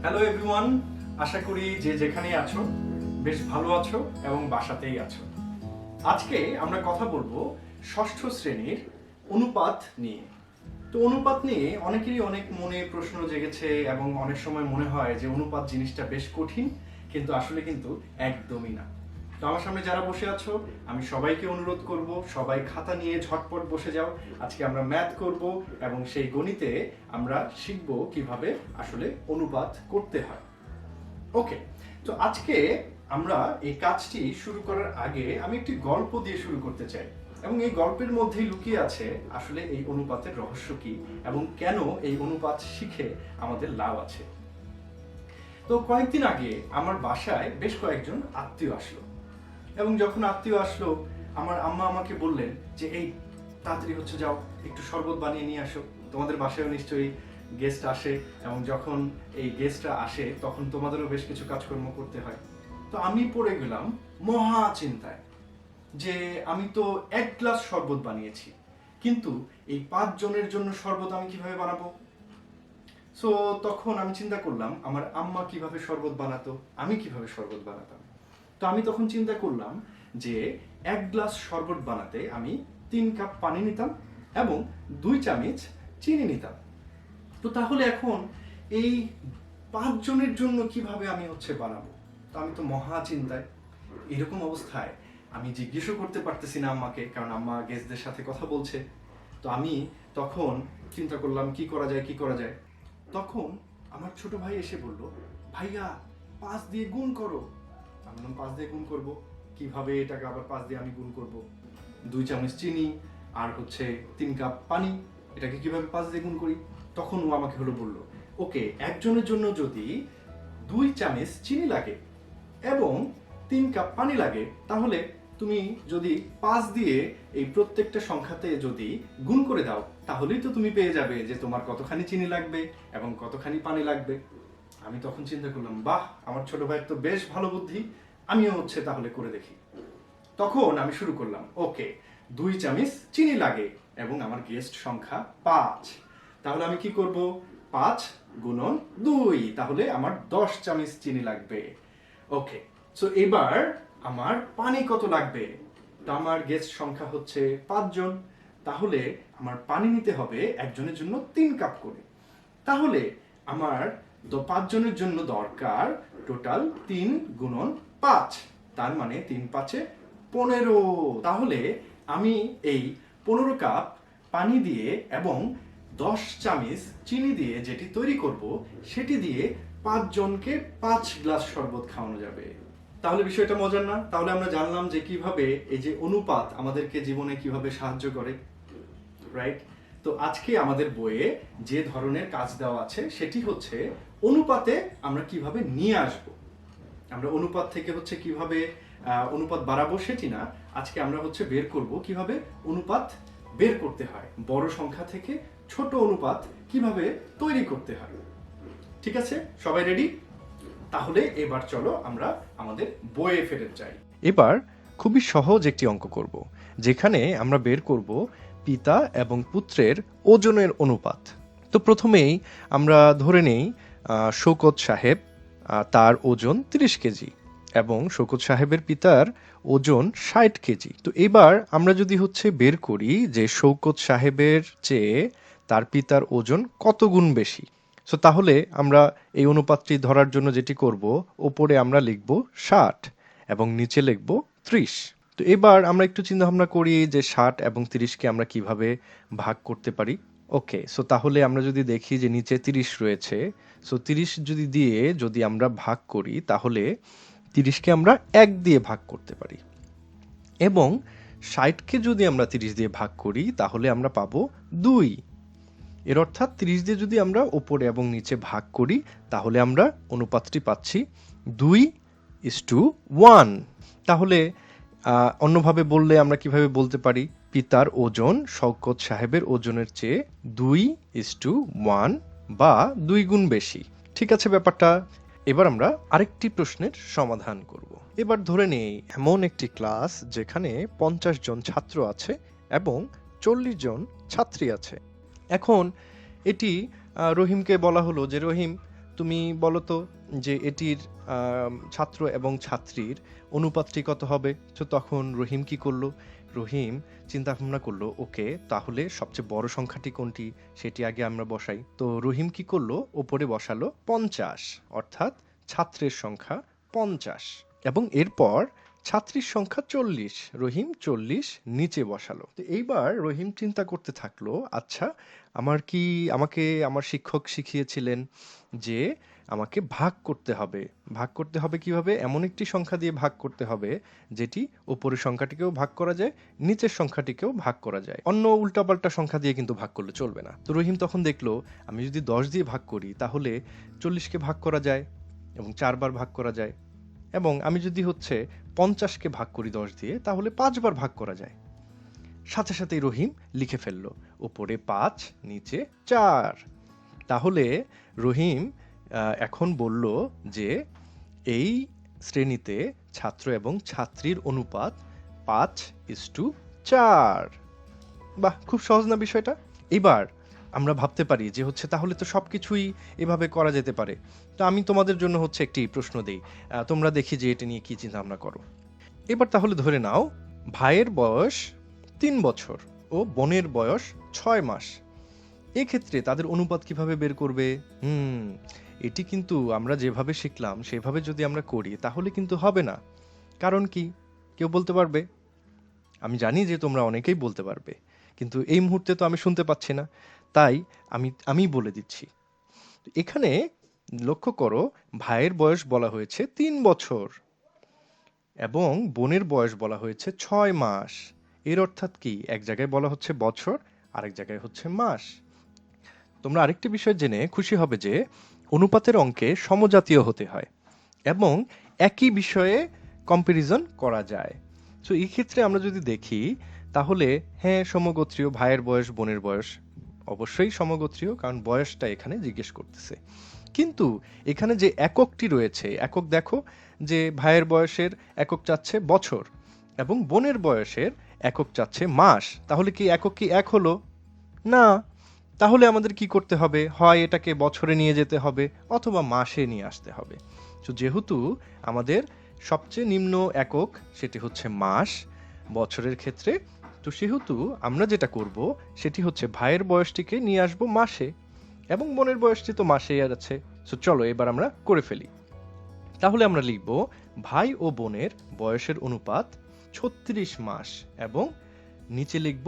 Hello everyone, আশা করি যে যেখানেই আছো বেশ ভালো আছো এবং বাসাতেই আছো। আজকে আমরা কথা বলবো ষষ্ঠ শ্রেণীর অনুপাত নিয়ে। তো অনুপাত নিয়ে অনেকেরই অনেক মনে প্রশ্ন জেগেছে এবং অনেক সময় মনে হয় যে অনুপাত জিনিসটা বেশ কঠিন, কিন্তু আসলে কিন্তু একদমই না। তো আমার সামনে যারা বসে আছো আমি সবাইকে অনুরোধ করব, সবাই খাতা নিয়ে ঝটপট বসে যাও। আজকে আমরা ম্যাথ করব এবং সেই গণিতে আমরা শিখব কিভাবে আসলে অনুপাত করতে হয়। ওকে, তো আজকে আমরা এই কাজটি শুরু করার আগে আমি একটি গল্প দিয়ে শুরু করতে চাই, এবং এই গল্পের মধ্যেই লুকিয়ে আছে আসলে এই অনুপাতের রহস্য কি এবং কেন এই অনুপাত শিখে আমাদের লাভ আছে। তো কয়েকদিন আগে আমার বাসায় বেশ কয়েকজন আত্মীয় আসলো, এবং যখন আত্মীয় আসলো আমার আম্মা আমাকে বললেন যে এই তাড়াতাড়ি হচ্ছে যাও একটু শরবত বানিয়ে নিয়ে আসো, তোমাদের বাসায়ও নিশ্চয়ই গেস্ট আসে, এবং যখন এই গেস্টরা আসে তখন তোমাদেরও বেশ কিছু কাজকর্ম করতে হয়। তো আমি পড়ে গেলাম মহা চিন্তায় যে আমি তো 1 গ্লাস শরবত বানিয়েছি, কিন্তু এই 5 জনের জন্য শরবত আমি কিভাবে বানাবো। সো তখন আমি চিন্তা করলাম আমার আম্মা কিভাবে শরবত বানাতো, আমি কিভাবে শরবত বানাতাম। তো আমি তখন চিন্তা করলাম যে 1 গ্লাস শরবত বানাতে আমি 3 কাপ পানি নিতাম এবং 2 চামচ চিনি নিতাম। তো তাহলে এখন এই 5 জনের জন্য কিভাবে আমি বানাবো। তো আমি তো মহা চিন্তায়। এরকম অবস্থায় আমি জিজ্ঞেসও করতে পারতেছি না আম্মাকে, কারণ আম্মা গেস্টদের সাথে কথা বলছে। তো আমি তখন চিন্তা করলাম কি করা যায় কি করা যায়। তখন আমার ছোট ভাই এসে বলল, ভাইয়া 5 দিয়ে গুণ করো। আমি বললাম 5 দিয়ে গুণ করব কিভাবে, এটাকে আবার 5 দিয়ে আমি গুণ করব। 2 চামচ চিনি আর 3 কাপ পানি, এটাকে কিভাবে 5 দিয়ে গুণ করি। তখন ও আমাকে বলল, ওকে, একজনের জন্য যদি 2 চামচ চিনি লাগে এবং 3 কাপ পানি লাগে, তাহলে তুমি যদি 5 দিয়ে এই প্রত্যেকটা সংখ্যাতে যদি গুণ করে দাও, তাহলেই তো তুমি পেয়ে যাবে যে তোমার কতখানি চিনি লাগবে এবং কতখানি পানি লাগবে। আমি তখন চিন্তা করলাম, বাহ, আমার ছোট ভাইয়ের তো বেশ ভালো বুদ্ধি, আমিও তাহলে করে দেখি। তখন আমি শুরু করলাম, ওকে, 2 চামচ চিনি লাগে এবং আমার গেস্ট সংখ্যা 5, তাহলে আমি কি করব, 5 গুণন 2, তাহলে আমার 10 চামচ চিনি লাগবে। ওকে, সো এবার আমার পানি কত লাগবে। তো আমার গেস্ট সংখ্যা 5 জন, তাহলে আমার পানি নিতে হবে একজনের জন্য 3 কাপ করে। তাহলে আমার 5 জনের জন্য দরকার টোটাল 3 গুণন 5, তার মানে 3 5 15। তাহলে আমি এই 15 কাপ পানি দিয়ে এবং 10 চামচ চিনি দিয়ে যেটি তৈরি করব, সেটি দিয়ে 5 জনকে 5 গ্লাস শরবত খাওয়ানো যাবে। তাহলে বিষয়টা মজার না? তাহলে আমরা জানলাম যে কিভাবে এই যে অনুপাত আমাদেরকে জীবনে কিভাবে সাহায্য করে, রাইট? তো আজকে আমাদের বইয়ে যে ধরনের কাজ দেওয়া আছে সেটি অনুপাতে আমরা কিভাবে নিয়ে আসব। আমরা অনুপাত থেকে কিভাবে অনুপাত বাড়াবো সেটি না, আজকে আমরা বের করব কিভাবে অনুপাত বের করতে হয়, বড় সংখ্যা থেকে ছোট অনুপাত কিভাবে তৈরি করতে হয়। ঠিক আছে, সবাই রেডি? তাহলে এবার চলো আমরা আমাদের বইয়ে ফেরত যাই। এবার খুবই সহজ একটি অঙ্ক করব, যেখানে আমরা বের করব পিতা এবং পুত্রের ওজনের অনুপাত। তো প্রথমেই আমরা ধরে নেই শৌকত সাহেব, তার ওজন 30 কেজি এবং শৌকত সাহেবের পিতার ওজন 60 কেজি। তো এবার আমরা যদি বের করি যে শৌকত সাহেবের চেয়ে তার পিতার ওজন কত গুণ বেশি, সো তাহলে আমরা এই অনুপাতটি ধরার জন্য যেটি করব, ওপরে আমরা লিখব 60 এবং নিচে লিখব 30। তো এবার আমরা একটু চিন্তা ভাবনা করি যে 60 এবং 30কে আমরা কিভাবে ভাগ করতে পারি। ওকে, সো তাহলে আমরা যদি দেখি যে নিচে 30 রয়েছে, সো 30 যদি আমরা ভাগ করি, তাহলে 30কে আমরা 1 দিয়ে ভাগ করতে পারি, এবং 60কে যদি আমরা 30 দিয়ে ভাগ করি, তাহলে আমরা পাবো 2। এর অর্থাৎ 30 দিয়ে যদি আমরা ওপরে এবং নিচে ভাগ করি, তাহলে আমরা অনুপাতটি পাচ্ছি 2:1। তাহলে অন্যভাবে বললে আমরা কিভাবে বলতে পারি, পিতার ওজন শওকত সাহেবের ওজনের চেয়ে 2:1 বা 2 গুণ বেশি। ঠিক আছে ব্যাপারটা? এবার আমরা আরেকটি প্রশ্নের সমাধান করব। এবার ধরে নেই এমন একটি ক্লাস যেখানে 50 জন ছাত্র আছে এবং 40 জন ছাত্রী আছে। এখন এটি রহিমকে বলা হলো যে রহিম, তুমি বলো তো যে এটির ছাত্র এবং ছাত্রীর অনুপাতটি কত হবে? তো তখন রহিম কি করলো? রহিম চিন্তা ভাবনা করলো, ওকে তাহলে সবচেয়ে বড় সংখ্যাটি কোনটি সেটি আগে আমরা বসাই। তো রহিম কি করলো? ওপরে বসালো 50, অর্থাৎ ছাত্রের সংখ্যা 50, এবং এরপর ছাত্রীর সংখ্যা 40। রহিম 40 নিচে বসালো। তো এইবার রহিম চিন্তা করতে থাকলো, আচ্ছা আমাকে আমার শিক্ষক শিখিয়েছিলেন যে আমাকে ভাগ করতে হবে। ভাগ করতে হবে কিভাবে? এমন একটি সংখ্যা দিয়ে ভাগ করতে হবে যেটি উপরের সংখ্যাটিকেও ভাগ করা যায়, নিচের সংখ্যাটিকেও ভাগ করা যায়। অন্য উল্টাপাল্টা সংখ্যা দিয়ে কিন্তু ভাগ করলে চলবে না। তো রহিম তখন দেখলো, আমি যদি 10 দিয়ে ভাগ করি তাহলে 40কে ভাগ করা যায় এবং 4 বার ভাগ করা যায়, এবং আমি যদি 50কে ভাগ করি 10 দিয়ে তাহলে 5 বার ভাগ করা যায়। সাথে সাথেই রহিম লিখে ফেললো, উপরে 5 নিচে 4। তাহলে রহিম এখন বলল যে এই শ্রেণীতে ছাত্র এবং ছাত্রীর অনুপাত 5:4। বাহ, খুব সহজ না বিষয়টা? এবার আমরা ভাবতে পারি যে তাহলে তো সবকিছুই এভাবে করা যেতে পারে। তো আমি তোমাদের জন্য একটি প্রশ্ন দেই, তোমরা দেখি যে এটা নিয়ে কি চিন্তা ভাবনা করো। এবার তাহলে ধরে নাও ভাইয়ের বয়স 3 বছর ও বোনের বয়স 6 মাস। এক্ষেত্রে তাদের অনুপাত কিভাবে বের করবে? এটি কিন্তু আমরা যেভাবে শিখলাম সেভাবে যদি আমরা করি তাহলে কিন্তু হবে না। কারণ কি? কেউ বলতে পারবে? আমি জানি যে তোমরা অনেকেই বলতে পারবে, কিন্তু এই মুহূর্তে তো আমি শুনতে পাচ্ছি না, তাই আমি বলে দিচ্ছি। এখানে লক্ষ্য করো, ভাইয়ের বয়স বলা হয়েছে 3 বছর এবং বোনের বয়স বলা হয়েছে 6 মাস। এর অর্থাৎ কি? এক জায়গায় বলা হচ্ছে বছর, আরেক জায়গায় হচ্ছে মাস। তোমরা আরেকটি বিষয় জেনে খুশি হবে যে অনুপাতের অঙ্কে সমজাতীয় হতে হয় এবং একই বিষয়ে কম্পারিজন করা যায়। তো এই ক্ষেত্রে আমরা যদি দেখি তাহলে হ্যাঁ, সমগোত্রীয়, ভাইয়ের বয়স বোনের বয়স অবশ্যই সমগোত্রীয়, কারণ বয়সটা এখানে জিজ্ঞেস করতেছে। কিন্তু এখানে যে এককটি রয়েছে, একক দেখো যে ভাইয়ের বয়সের একক চাচ্ছে বছর এবং বোনের বয়সের একক চাচ্ছে মাস। তাহলে কি একক কি এক হলো? না। তাহলে আমাদের কি করতে হবে? হয় এটাকে বছরে নিয়ে যেতে হবে অথবা মাসে নিয়ে আসতে হবে। তো যেহেতু আমাদের সবচেয়ে নিম্ন একক সেটি হচ্ছে মাস বছরের ক্ষেত্রে, তো সেহেতু আমরা যেটা করব সেটি ভাইয়ের বয়সটিকে নিয়ে আসব মাসে এবং বোনের বয়সটি তো মাসেই আছে। তো চলো এবার আমরা করে ফেলি। তাহলে আমরা লিখব ভাই ও বোনের বয়সের অনুপাত 36 মাস এবং নিচে লিখব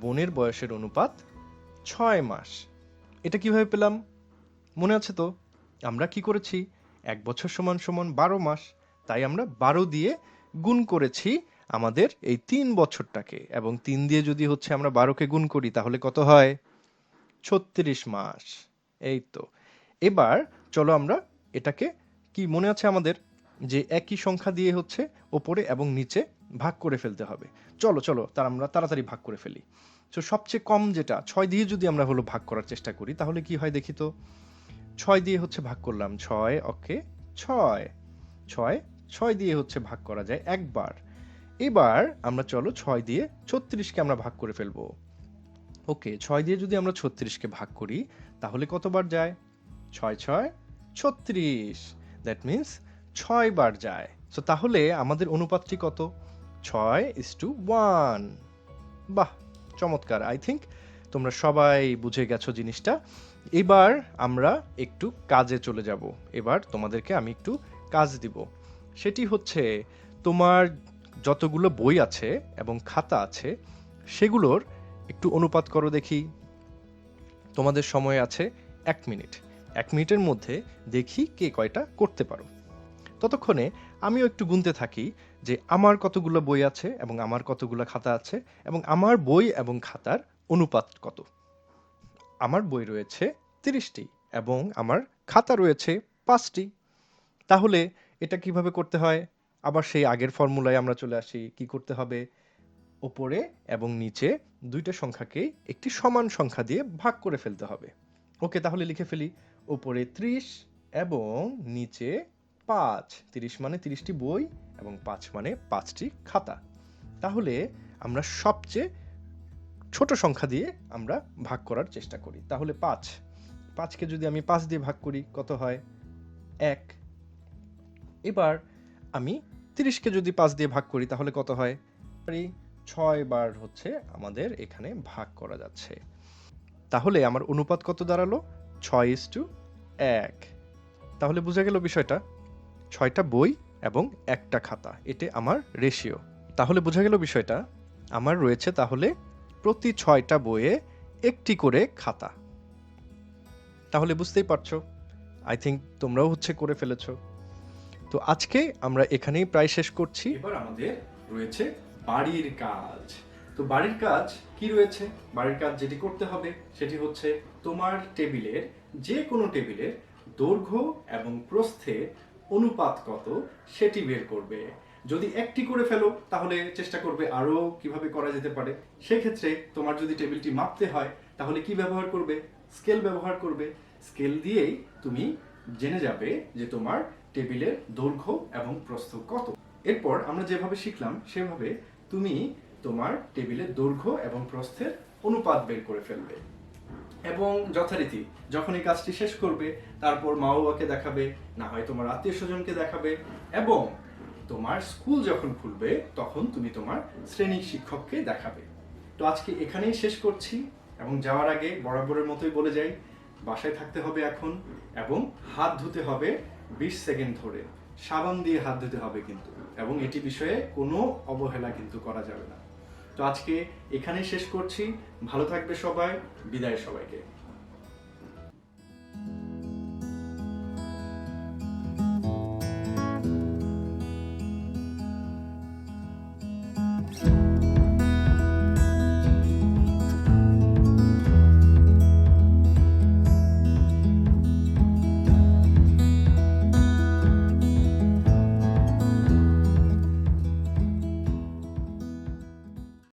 বোনের বয়সের অনুপাত 6 মাস। এটা কিভাবে পেলাম? মনে আছে তো আমরা কি করেছি? 1 বছর সমান সমান 12 মাস, তাই আমরা 12 দিয়ে গুণ করেছি আমাদের এই 3 বছরটাকে, এবং 3 দিয়ে যদি আমরা 12কে গুণ করি তাহলে কত হয়? 36 মাস। এই তো। এবার চলো আমরা এটাকে, কি মনে আছে আমাদের যে একই সংখ্যা দিয়ে ওপরে এবং নিচে ভাগ করে ফেলতে হবে। চলো চলো আমরা তাড়াতাড়ি ভাগ করে ফেলি। তো সবচেয়ে কম যেটা 6 দিয়ে যদি আমরা ভাগ করার চেষ্টা করি তাহলে কি হয় দেখি তো। 6 দিয়ে ভাগ করলাম, 6 ওকে 6 6 6 দিয়ে ভাগ করা যায় একবার। এবার আমরা চলো 6 দিয়ে 36কে আমরা ভাগ করে ফেলবো। ওকে, 6 দিয়ে যদি আমরা 36কে ভাগ করি তাহলে কতবার যায়? 6 6 36, দ্যাট মিন্স 6 বার যায়। সো তাহলে আমাদের অনুপাতটি কত? 6:1। বাহ, চমৎকার। আই থিঙ্ক তোমরা সবাই বুঝে গেছো জিনিসটা। এবার আমরা একটু কাজে চলে যাব। এবার তোমাদেরকে আমি একটু কাজ দিব। সেটি তোমার যতগুলো বই আছে এবং খাতা আছে সেগুলোর একটু অনুপাত করো দেখি। তোমাদের সময় আছে 1 মিনিট। 1 মিনিটের মধ্যে দেখি কে কয়টা করতে পারো। ততক্ষণে আমিও একটু গুনতে থাকি যে আমার কতগুলো বই আছে এবং আমার কতগুলো খাতা আছে এবং আমার বই এবং খাতার অনুপাত কত। আমার বই রয়েছে 30টি এবং আমার খাতা রয়েছে 5টি। তাহলে এটা কিভাবে করতে হয়? আবার সেই আগের ফর্মুলায় আমরা চলে আসি। কি করতে হবে? উপরে এবং নিচে দুইটা সংখ্যাকে একটি সমান সংখ্যা দিয়ে ভাগ করে ফেলতে হবে। ওকে, তাহলে লিখে ফেলি। উপরে 30 এবং নিচে 5। 30 মানে 30টি বই এবং 5 মানে 5টি খাতা। তাহলে আমরা সবচেয়ে ছোট সংখ্যা দিয়ে আমরা ভাগ করার চেষ্টা করি। তাহলে 5 5কে যদি আমি 5 দিয়ে ভাগ করি কত হয়? 1। এবার আমি 30কে যদি 5 দিয়ে ভাগ করি তাহলে কত হয়? 6 বার হচ্ছে আমাদের এখানে ভাগ করা যাচ্ছে। তাহলে আমার অনুপাত কত দাঁড়ালো? 6:1। তাহলে বোঝা গেল বিষয়টা? 6টা বই এবং একটা খাতা, এটা আমার রেশিও। তাহলে বোঝা গেল বিষয়টা? আমার রয়েছে তাহলে প্রতি 6টা বইয়ে একটি করে খাতা। তাহলে বুঝতেই পারছো, আই থিঙ্ক তোমরাও হচ্ছে করে ফেলেছো। তো আজকে আমরা এখানেই প্রায় শেষ করছি। এবার আমাদের রয়েছে বাড়ির কাজ। তো বাড়ির কাজ কি রয়েছে? বাড়ির কাজ যেটি করতে হবে সেটি হচ্ছে তোমার টেবিলের, যে কোনো টেবিলের দৈর্ঘ্য এবং প্রস্থের অনুপাত কত সেটি বের করবে। যদি একটি করে ফেলো তাহলে চেষ্টা করবে আরো কিভাবে করা যেতে পারে। সেক্ষেত্রে তোমার যদি টেবিলটি মাপতে হয় তাহলে কি ব্যবহার করবে? স্কেল ব্যবহার করবে। স্কেল দিয়েই তুমি জেনে যাবে যে তোমার টেবিলের দৈর্ঘ্য এবং প্রস্থ কত। এরপর আমরা যেভাবে শিখলাম সেভাবে তুমি তোমার টেবিলের দৈর্ঘ্য এবং প্রস্থের অনুপাত বের করে ফেলবে এবং যথারীতি যখন এই কাজটি শেষ করবে তারপর মা বাবাকে দেখাবে, না হয় তোমার আত্মীয় স্বজনকে দেখাবে, এবং তোমার স্কুল যখন খুলবে তখন তুমি তোমার শ্রেণী শিক্ষককে দেখাবে। তো আজকে এখানেই শেষ করছি এবং যাওয়ার আগে বরাবরের মতোই বলে যাই, বাসায় থাকতে হবে এখন এবং হাত ধুতে হবে 20 সেকেন্ড ধরে। সাবান দিয়ে হাত ধুতে হবে কিন্তু, এবং এটি বিষয়ে কোনো অবহেলা কিন্তু করা যাবে না। তো আজকে এখানেই শেষ করছি। ভালো থাকবে সবাই। বিদায় সবাইকে।